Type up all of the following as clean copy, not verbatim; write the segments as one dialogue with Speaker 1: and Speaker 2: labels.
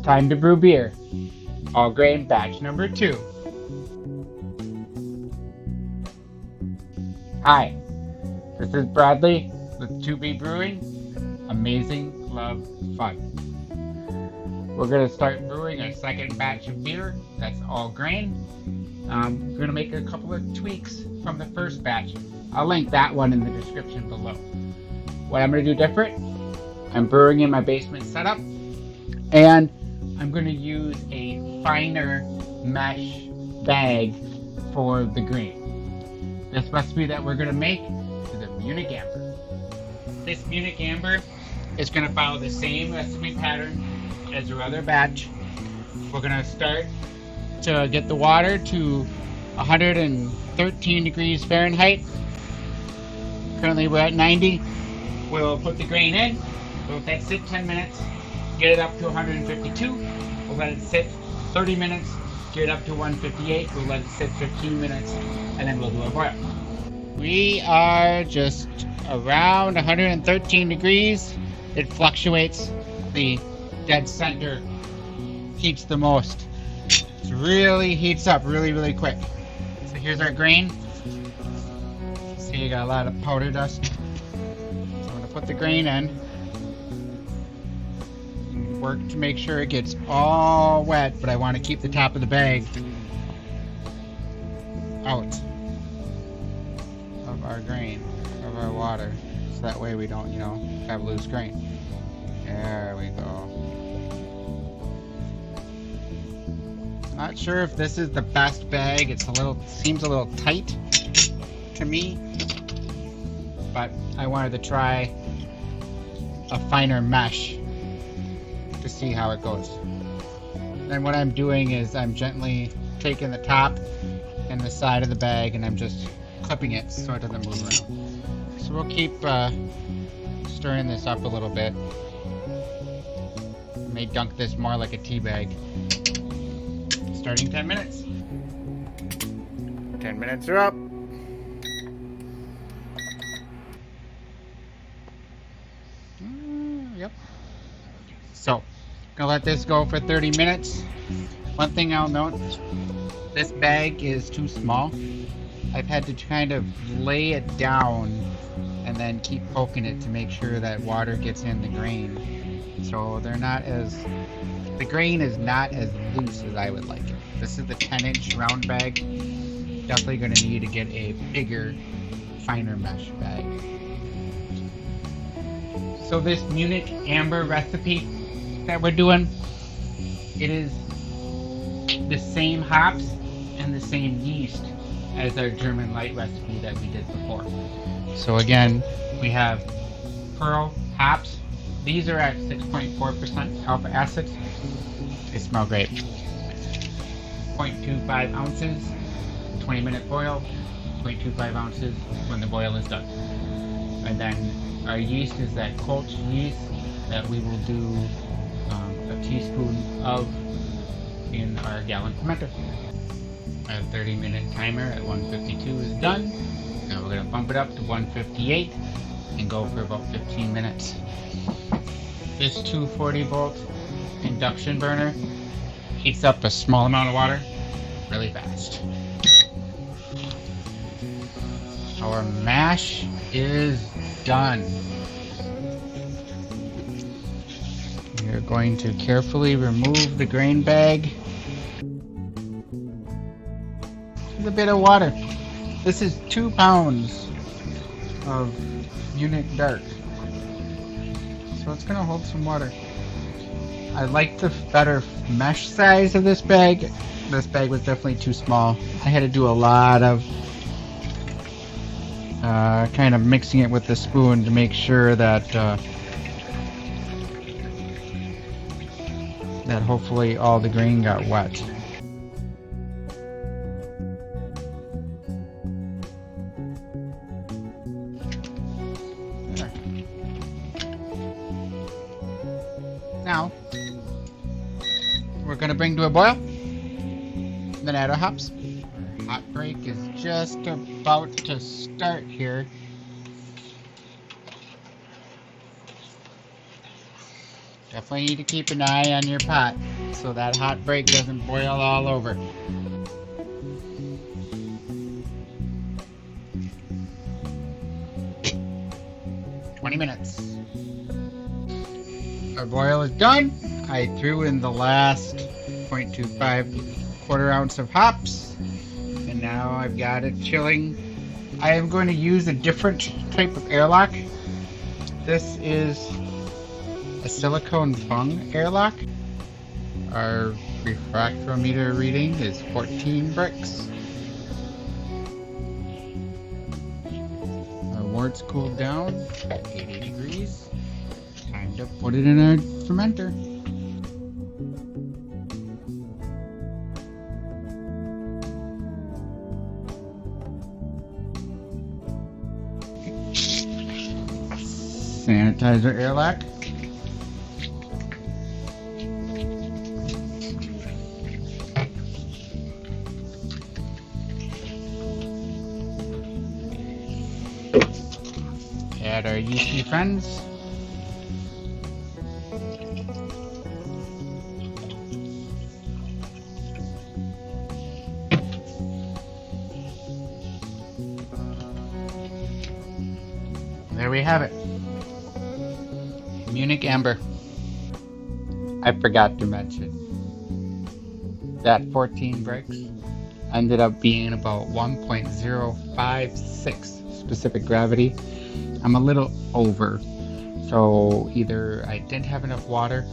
Speaker 1: Time to brew beer. All grain batch number 2. Hi, this is Bradley with 2B Brewing. Amazing, love, fun. We're going to start brewing our second batch of beer. That's all grain. We're going to make a couple of tweaks from the first batch. I'll link that one in the description below. What I'm going to do different, I'm brewing in my basement setup, and I'm going to use a finer mesh bag for the grain. This recipe that we're going to make is a Munich Amber. This Munich Amber is going to follow the same recipe pattern as our other batch. We're going to start to get the water to 113 degrees Fahrenheit. Currently we're at 90. We'll put the grain in. We'll let that sit 10 minutes. Get it up to 152. We'll let it sit 30 minutes. Get it up to 158. We'll let it sit 15 minutes. And then we'll do a boil. We are just around 113 degrees. It fluctuates. The dead center heats the most. It really heats up really quick. So here's our grain. See, you got a lot of powder dust. So I'm going to put the grain in. Work to make sure it gets all wet, but I want to keep the top of the bag out of our grain, of our water, so that way we don't, have loose grain. There we go. Not sure if this is the best bag. Seems a little tight to me, but I wanted to try a finer mesh to see how it goes. And what I'm doing is I'm gently taking the top and the side of the bag and I'm just clipping it so it doesn't move around. So we'll keep stirring this up a little bit. I may dunk this more like a tea bag. Starting 10 minutes. 10 minutes are up. Yep. So, gonna let this go for 30 minutes. One thing I'll note, this bag is too small. I've had to kind of lay it down and then keep poking it to make sure that water gets in the grain. So the grain is not as loose as I would like it. This is the 10-inch round bag. Definitely gonna need to get a bigger, finer mesh bag. So this Munich Amber recipe that we're doing, it is the same hops and the same yeast as our German light recipe that we did before. So again, we have Perle Hops. These are at 6.4% alpha acids. They smell great. 0.25 ounces, 20-minute boil, 0.25 ounces when the boil is done. And then our yeast is that Kolsch yeast that we will do a teaspoon of in our gallon fermenter. Our 30-minute timer at 152 is done. Now we're going to bump it up to 158 and go for about 15 minutes. This 240-volt induction burner heats up a small amount of water really fast. Our mash is done. You're going to carefully remove the grain bag. There's a bit of water. This is 2 pounds of Munich Dark. So it's going to hold some water. I like the better mesh size of this bag. This bag was definitely too small. I had to do a lot of kind of mixing it with the spoon to make sure that that hopefully all the grain got wet. There. Now we're going to bring to a boil, then add our hops. Our hot break is just about to start here. Definitely need to keep an eye on your pot so that hot break doesn't boil all over. Minutes. Our boil is done. I threw in the last 0.25 quarter ounce of hops, and now I've got it chilling. I am going to use a different type of airlock. This is a silicone bung airlock. Our refractometer reading is 14 bricks. It's cooled down at 80 degrees. Time to put it in our fermenter. Sanitizer airlock. Add our yeasty friends. There we have it. Munich Amber. I forgot to mention that 14 bricks ended up being about 1.056 specific gravity. I'm a little over, so either I didn't have enough water,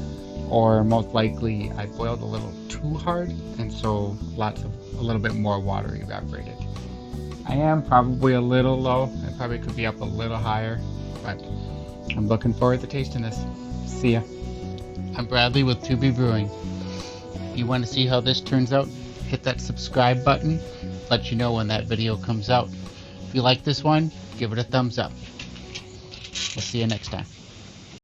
Speaker 1: or most likely I boiled a little too hard, and so a little bit more water evaporated. I am probably a little low. I probably could be up a little higher, but I'm looking forward to tasting this. See ya. I'm Bradley with 2B Brewing. If you want to see how this turns out, hit that subscribe button. Let you know when that video comes out. If you like this one, give it a thumbs up. We'll see you next time.